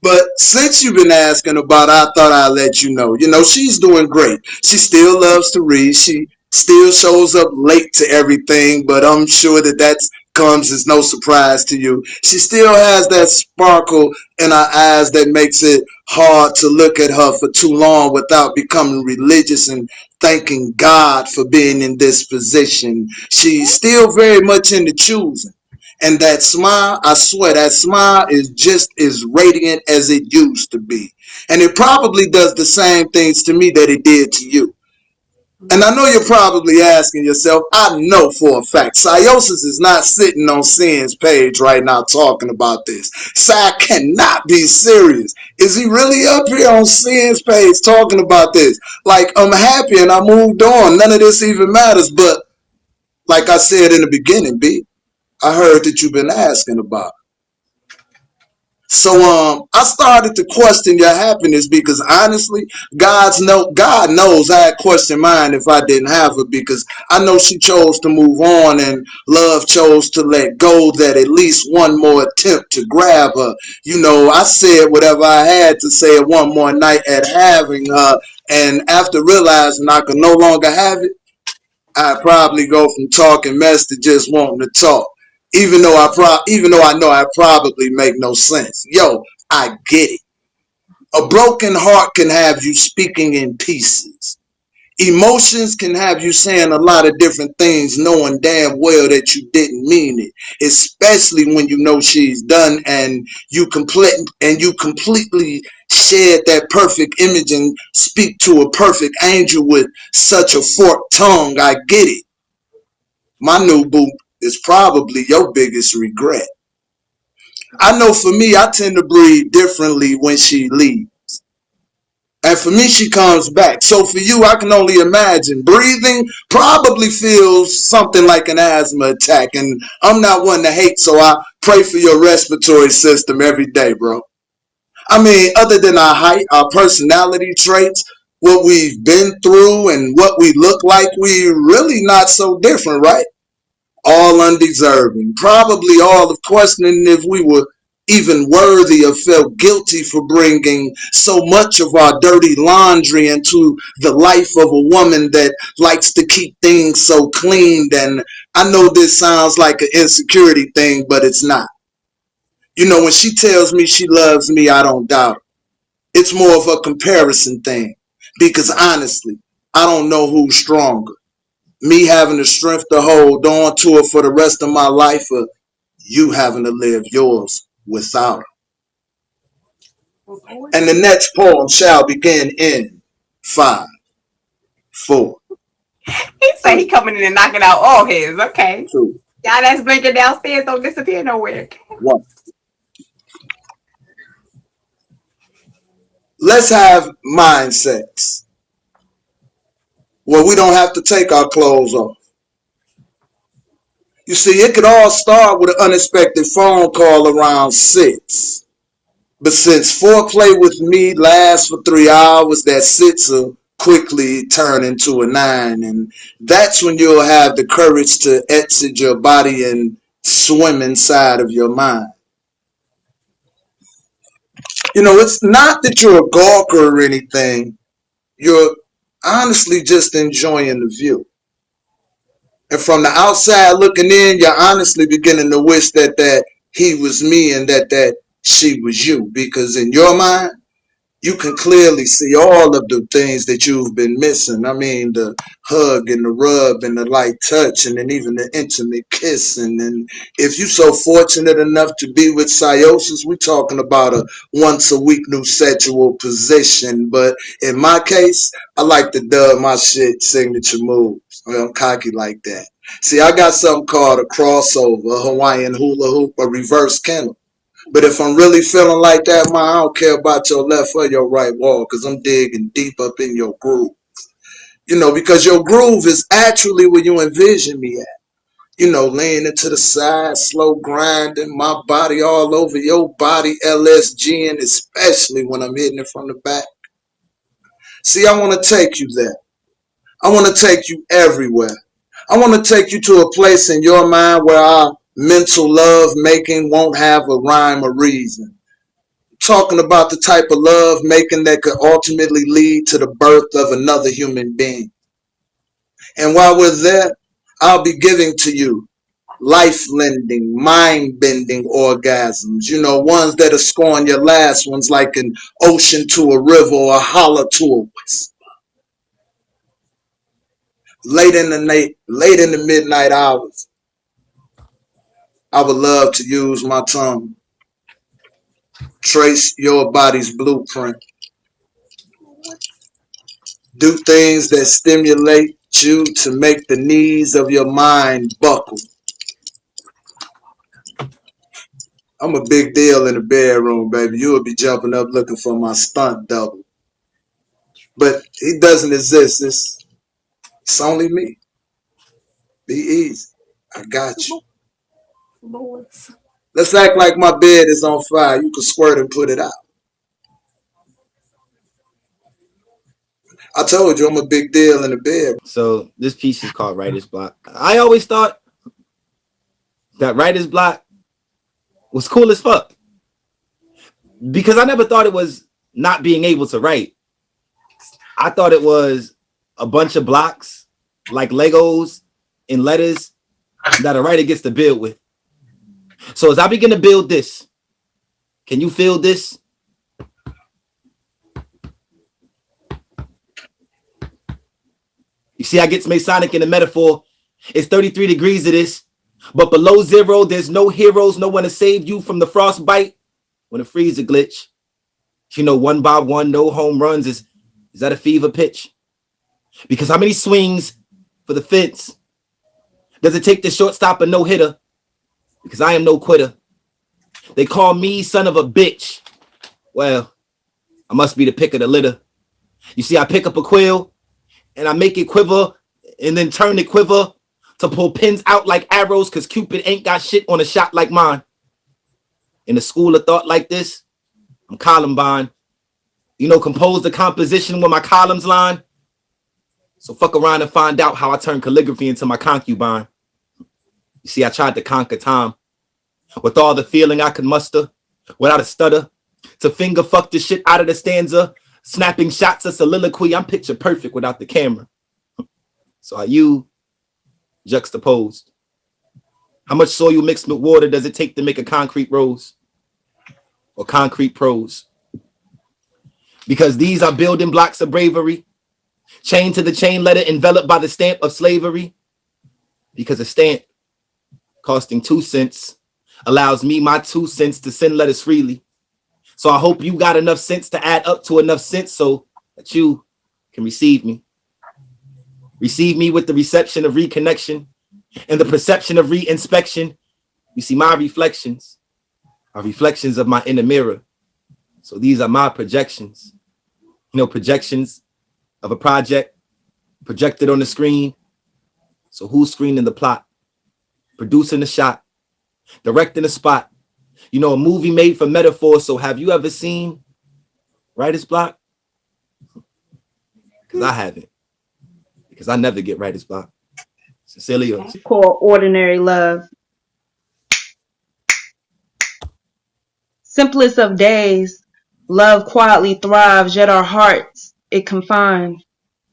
But since you've been asking about, I thought I'd let you know. You know, she's doing great. She still loves to read. She still shows up late to everything, but I'm sure that comes as no surprise to you. She still has that sparkle in her eyes that makes it hard to look at her for too long without becoming religious and thanking God for being in this position. She's still very much in the choosing. And that smile, I swear, that smile is just as radiant as it used to be. And it probably does the same things to me that it did to you. And I know you're probably asking yourself, I know for a fact, Siosis is not sitting on Sin's page right now talking about this. Sai cannot be serious. Is he really up here on Sin's page talking about this? Like, I'm happy and I moved on. None of this even matters. But like I said in the beginning, B, I heard that you've been asking about. So I started to question your happiness because honestly, God knows I'd question mine if I didn't have her, because I know she chose to move on and love chose to let go, that at least one more attempt to grab her. You know, I said whatever I had to say at one more night at having her, and after realizing I could no longer have it, I'd probably go from talking mess to just wanting to talk. Even though I know I probably make no sense. Yo, I get it. A broken heart can have you speaking in pieces. Emotions can have you saying a lot of different things, knowing damn well that you didn't mean it. Especially when you know she's done and you completely shared that perfect image and speak to a perfect angel with such a forked tongue. I get it. My new boo is probably your biggest regret. I know for me, I tend to breathe differently when she leaves. And for me, she comes back. So for you, I can only imagine. Breathing probably feels something like an asthma attack. And I'm not one to hate, so I pray for your respiratory system every day, bro. I mean, other than our height, our personality traits, what we've been through, and what we look like, we really not so different, right? All undeserving, probably all of questioning if we were even worthy or felt guilty for bringing so much of our dirty laundry into the life of a woman that likes to keep things so clean. And I know this sounds like an insecurity thing, but it's not. You know, when she tells me she loves me, I don't doubt her. It's more of a comparison thing, because honestly, I don't know who's stronger, me having the strength to hold on to it for the rest of my life, or you having to live yours without Well, it. And the next poem shall begin in 5, 4, he said he 3, coming in and knocking out all his. Okay. 2, Y'all that's blinking downstairs don't disappear nowhere. 1. Let's have mindsets where we don't have to take our clothes off. You see, it could all start with an unexpected phone call around 6. But since foreplay with me lasts for 3 hours, that 6 will quickly turn into a 9. And that's when you'll have the courage to exit your body and swim inside of your mind. You know, it's not that you're a gawker or anything. You're honestly just enjoying the view. And from the outside looking in, you're honestly beginning to wish that he was me and that she was you. Because in your mind, you can clearly see all of the things that you've been missing. I mean, the hug and the rub and the light touch, and then even the intimate kiss. And then if you're so fortunate enough to be with Siosis, we're talking about a once a week new sexual position. But in my case, I like to dub my shit signature moves. I'm cocky like that. See, I got something called a crossover, a Hawaiian hula hoop, a reverse kennel. But if I'm really feeling like that, man, I don't care about your left or your right wall, because I'm digging deep up in your groove. You know, because your groove is actually where you envision me at. You know, laying to the side, slow grinding, my body all over your body, LSG, and especially when I'm hitting it from the back. See, I want to take you there. I want to take you everywhere. I want to take you to a place in your mind where our mental love making won't have a rhyme or reason. Talking about the type of love making that could ultimately lead to the birth of another human being. And while we're there, I'll be giving to you life lending, mind bending orgasms. You know, ones that'll scorn your last ones like an ocean to a river or a holler to a whisper. Late in the midnight hours, I would love to use my tongue, trace your body's blueprint, do things that stimulate you to make the knees of your mind buckle. I'm a big deal in the bedroom, baby. You'll be jumping up looking for my stunt double. But he doesn't exist. It's only me. Be easy. I got you. Lords. Let's act like my bed is on fire. You can squirt and put it out. I told you I'm a big deal in the bed. So this piece is called Writer's Block. I always thought that Writer's Block was cool as fuck, because I never thought it was not being able to write. I thought it was a bunch of blocks like Legos and letters that a writer gets to build with. So as I begin to build this, can you feel this? You see, I gets Masonic in the metaphor. It's 33 degrees of this, but below zero, there's no heroes, no one to save you from the frostbite when the freezer glitch. You know, one by one, no home runs is that a fever pitch? Because how many swings for the fence does it take the shortstop a no hitter? Because I am no quitter. They call me son of a bitch. Well, I must be the pick of the litter. You see, I pick up a quill and I make it quiver and then turn it quiver to pull pins out like arrows because Cupid ain't got shit on a shot like mine. In a school of thought like this, I'm Columbine. You know, compose the composition with my columns line. So fuck around and find out how I turn calligraphy into my concubine. You see, I tried to conquer time with all the feeling I could muster without a stutter to finger fuck the shit out of the stanza, snapping shots of soliloquy. I'm picture perfect without the camera. So are you juxtaposed? How much soil mixed with water does it take to make a concrete rose or concrete prose? Because these are building blocks of bravery, chained to the chain letter, enveloped by the stamp of slavery. Because a stamp costing 2 cents allows me my 2 cents to send letters freely. So I hope you got enough sense to add up to enough sense so that you can receive me. Receive me with the reception of reconnection and the perception of re-inspection. You see, my reflections are reflections of my inner mirror. So these are my projections. You know, projections of a project projected on the screen. So who's screening the plot? Producing the shot, directing the spot. You know, a movie made for metaphor. So have you ever seen Writer's Block? Because I haven't. Because I never get Writer's Block. Sincerely yours. Called Ordinary Love. Simplest of days, love quietly thrives, yet our hearts it confines.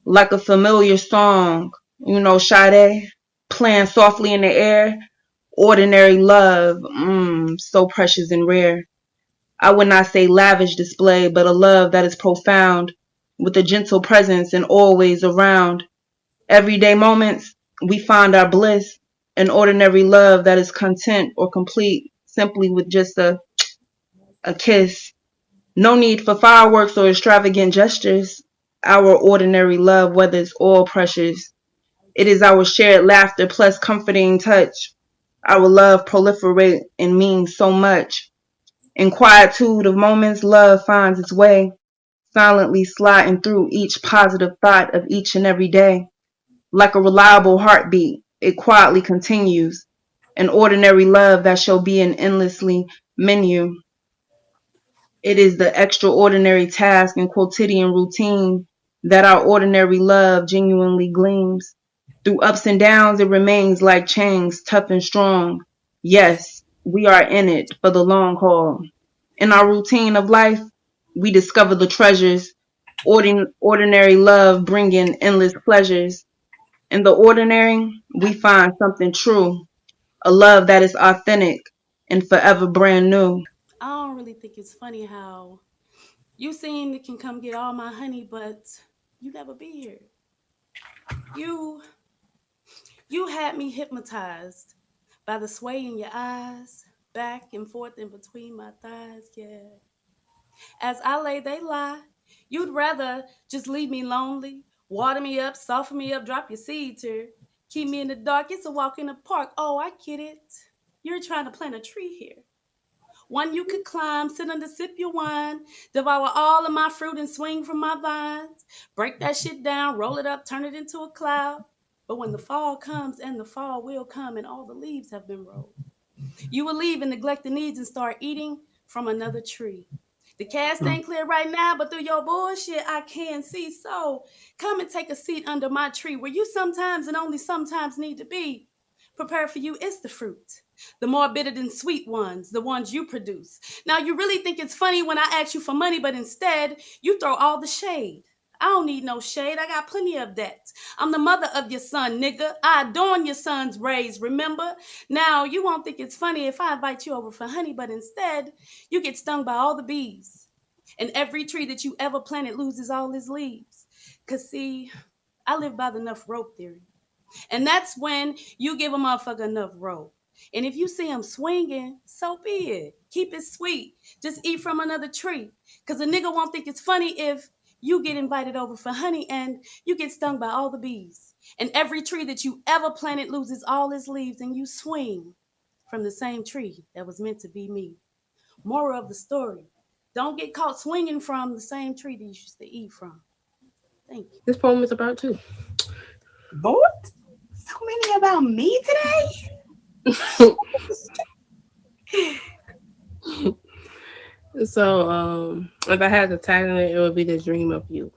Like a familiar song, you know, Sade, playing softly in the air. Ordinary love, so precious and rare. I would not say lavish display, but a love that is profound, with a gentle presence and always around. Everyday moments, we find our bliss, an ordinary love that is content or complete, simply with just a kiss. No need for fireworks or extravagant gestures. Our ordinary love, whether it's all precious, it is our shared laughter plus comforting touch. Our love proliferate and means so much. In quietude of moments, love finds its way, silently sliding through each positive thought of each and every day. Like a reliable heartbeat, it quietly continues. An ordinary love that shall be an endlessly menu. It is the extraordinary task and quotidian routine that our ordinary love genuinely gleams. Through ups and downs, it remains like chains, tough and strong. Yes, we are in it for the long haul. In our routine of life, we discover the treasures, ordinary love bringing endless pleasures. In the ordinary, we find something true, a love that is authentic and forever brand new. I don't really think it's funny how you seem to can come get all my honey, but you never be here. You you had me hypnotized by the sway in your eyes, back and forth in between my thighs, yeah. As I lay, they lie. You'd rather just leave me lonely, water me up, soften me up, drop your seeds here, keep me in the dark. It's a walk in the park. Oh, I get it. You're trying to plant a tree here. One you could climb, sit under, sip your wine, devour all of my fruit and swing from my vines. Break that shit down, roll it up, turn it into a cloud. But when the fall comes, and the fall will come, and all the leaves have been rolled, you will leave and neglect the needs and start eating from another tree. The cast ain't clear right now, but through your bullshit, I can see. So come and take a seat under my tree where you sometimes and only sometimes need to be. Prepared for you is the fruit, the more bitter than sweet ones, the ones you produce. Now, you really think it's funny when I ask you for money, but instead, you throw all the shade. I don't need no shade. I got plenty of that. I'm the mother of your son, nigga. I adorn your son's rays, remember? Now, you won't think it's funny if I invite you over for honey, but instead, you get stung by all the bees. And every tree that you ever planted loses all its leaves. Because, see, I live by the enough rope theory. And that's when you give a motherfucker enough rope. And if you see him swinging, so be it. Keep it sweet. Just eat from another tree. Because a nigga won't think it's funny if you get invited over for honey and you get stung by all the bees. And every tree that you ever planted loses all its leaves and you swing from the same tree that was meant to be me. Moral of the story, don't get caught swinging from the same tree that you used to eat from. Thank you. This poem is about too. Lord, so many about me today. So, if I had to title it, it would be The Dream of You.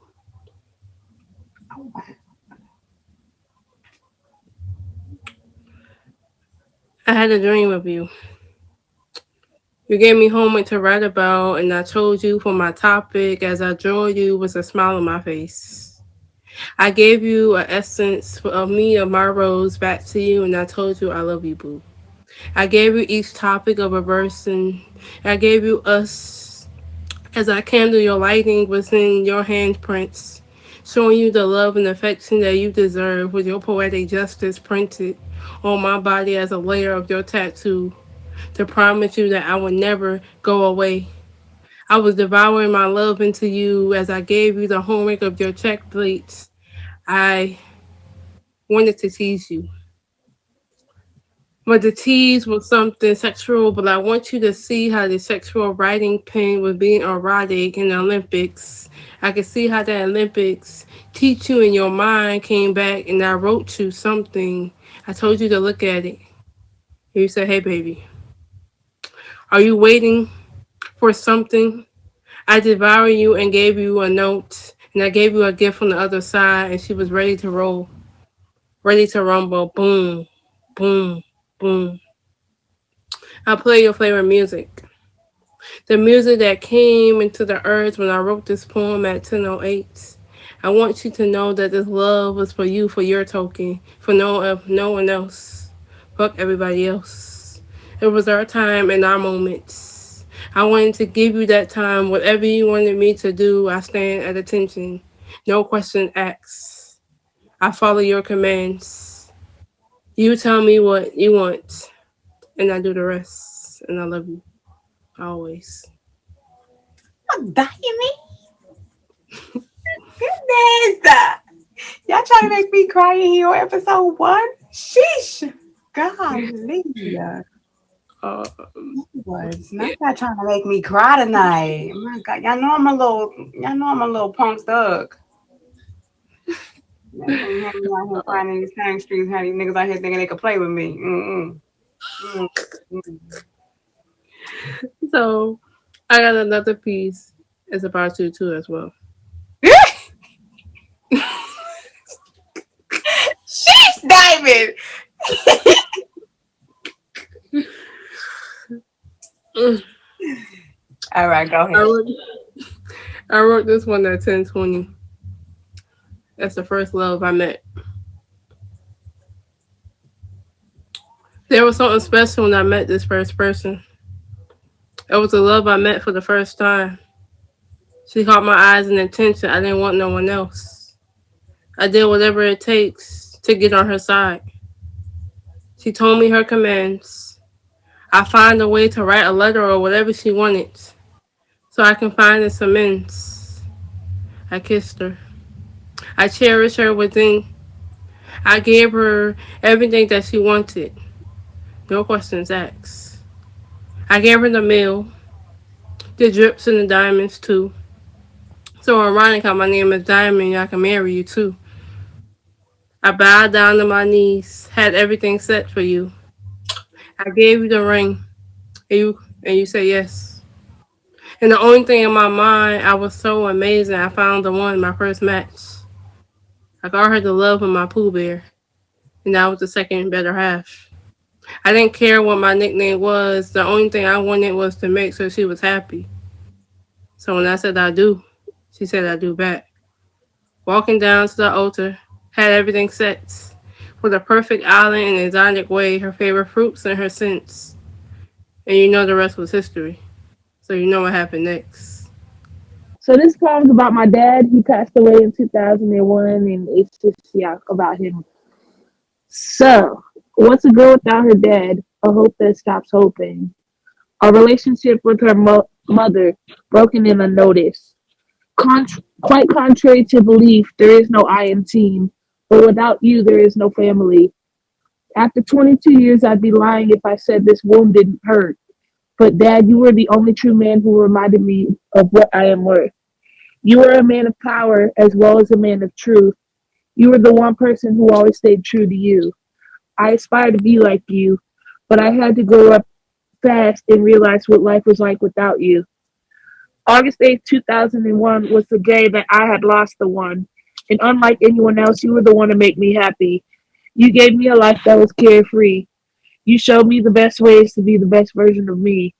I had a dream of you. You gave me homework to write about, and I told you for my topic as I drew you was a smile on my face. I gave you an essence of me, of my rose, back to you, and I told you I love you, boo. I gave you each topic of a verse, and I gave you us as I candle your lighting within your handprints, showing you the love and affection that you deserve with your poetic justice printed on my body as a layer of your tattoo to promise you that I would never go away. I was devouring my love into you as I gave you the homework of your check plates. I wanted to tease you. But the tease was something sexual, but I want you to see how the sexual writing pen was being erotic in the Olympics. I could see how the Olympics teach you in your mind came back and I wrote you something. I told you to look at it. And you said, hey, baby, are you waiting for something? I devoured you and gave you a note, and I gave you a gift from the other side, and she was ready to roll, ready to rumble. Boom, boom, boom. I play your favorite music. The music that came into the earth when I wrote this poem at 10:08. I want you to know that this love was for you, for your token, for no one else. Fuck everybody else. It was our time and our moments. I wanted to give you that time. Whatever you wanted me to do, I stand at attention. No question asked. I follow your commands. You tell me what you want, and I do the rest. And I love you always. Oh, Diamond, goodness. Y'all trying to make me cry in here on episode 1? Sheesh. Golly. Uh, Was not that trying to make me cry tonight. My God, y'all know I'm a little punk thug. Y'all can't have me out here crying in these same streets, have these niggas out here thinking they could play with me. Mm-mm. Mm-mm. so I got another piece. It's about you too as well. Sheesh, Diamond. Mm. All right, go I ahead. wrote, I wrote this one at 10:20. That's the first love I met. There was something special when I met this first person. It was a love I met for the first time. She caught my eyes and attention. I didn't want no one else. I did whatever it takes to get on her side. She told me her commands. I find a way to write a letter or whatever she wanted so I can find its amends. I kissed her. I cherished her within. I gave her everything that she wanted. No questions asked. I gave her the meal, the drips and the diamonds too. So ironic how my name is Diamond, I can marry you too. I bowed down to my knees, had everything set for you. I gave you the ring, and you said yes. And the only thing in my mind, I was so amazing. I found the one, my first match. I got her the love of my Pooh Bear, and that was the second better half. I didn't care what my nickname was. The only thing I wanted was to make sure she was happy. So when I said I do, she said I do back. Walking down to the altar, had everything set. For the perfect island in an exotic way, her favorite fruits and her scents. And you know the rest was history. So you know what happened next. So this poem's about my dad. He passed away in 2001, and it's just yeah about him. So, what's a girl without her dad? A hope that stops hoping. A relationship with her mother broken and unnoticed. Quite contrary to belief, there is no I in team. But without you, there is no family. After 22 years, I'd be lying if I said this wound didn't hurt. But Dad, you were the only true man who reminded me of what I am worth. You were a man of power as well as a man of truth. You were the one person who always stayed true to you. I aspired to be like you, but I had to grow up fast and realize what life was like without you. August 8th, 2001 was the day that I had lost the one. And unlike anyone else, you were the one to make me happy. You gave me a life that was carefree. You showed me the best ways to be the best version of me.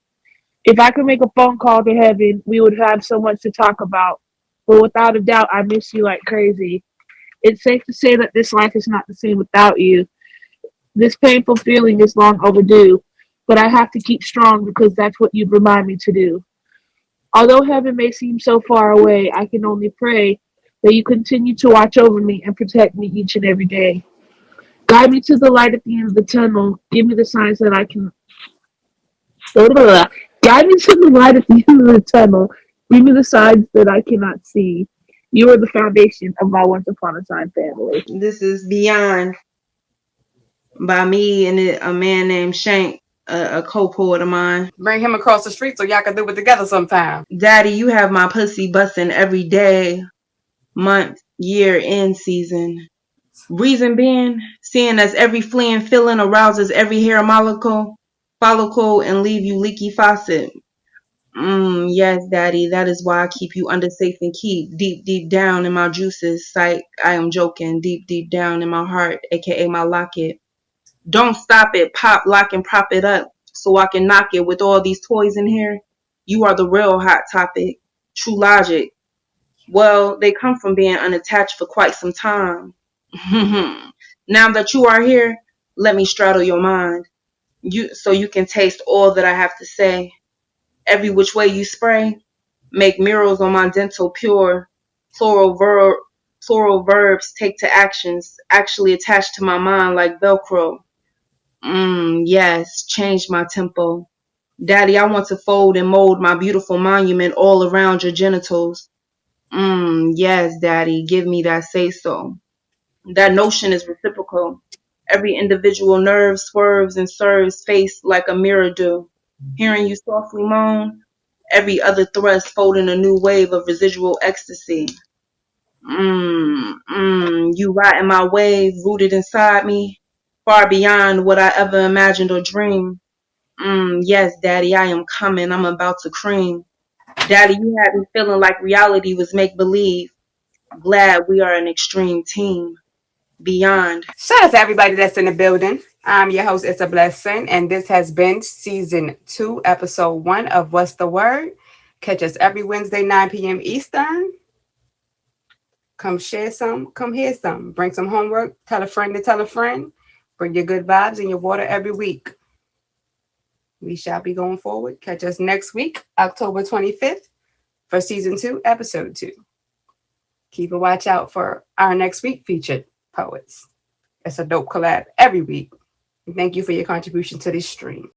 If I could make a phone call to heaven, we would have so much to talk about. But without a doubt, I miss you like crazy. It's safe to say that this life is not the same without you. This painful feeling is long overdue, but I have to keep strong because that's what you'd remind me to do. Although heaven may seem so far away, I can only pray that you continue to watch over me and protect me each and every day. Guide me to the light at the end of the tunnel. Give me the signs that I can. Guide me to the light at the end of the tunnel. Give me the signs that I cannot see. You are the foundation of my Once Upon a Time family. This is Beyond by me and a man named Shank, a co-poet of mine. Bring him across the street so y'all can do it together sometime. Daddy, you have my pussy busting every day, month, year, and season. Reason being, seeing as every fleeing feeling arouses every hair follicle, and leave you leaky faucet. Yes, Daddy, that is why I keep you under safe and keep deep, deep down in my juices. Psych, I am joking. Deep, deep down in my heart, aka my locket. Don't stop it, pop, lock, and prop it up so I can knock it with all these toys in here. You are the real hot topic. True logic. Well, they come from being unattached for quite some time. Now that you are here, let me straddle your mind. So you can taste all that I have to say. Every which way you spray, make murals on my dental pure. Plural, plural verbs take to actions, actually attached to my mind like Velcro. Yes, change my tempo. Daddy, I want to fold and mold my beautiful monument all around your genitals. Yes, Daddy, give me that say so. That notion is reciprocal. Every individual nerve swerves and serves face like a mirror do. Hearing you softly moan, every other thrust folding a new wave of residual ecstasy. You rot in my wave, rooted inside me, far beyond what I ever imagined or dreamed. Yes, Daddy, I am coming. I'm about to cream. Daddy, you had me feeling like reality was make believe. Glad we are an extreme team. Beyond. Shout out to everybody that's in the building. I'm your host, It's a Blessing, and this has been season 2, episode 1 of What's the Word. Catch us every Wednesday, 9 p.m. Eastern. Come share some, come hear some. Bring some homework, tell a friend to tell a friend. Bring your good vibes and your water every week. We shall be going forward. Catch us next week, October 25th, for season 2, episode 2. Keep a watch out for our next week featured poets. It's a dope collab every week. And thank you for your contribution to this stream.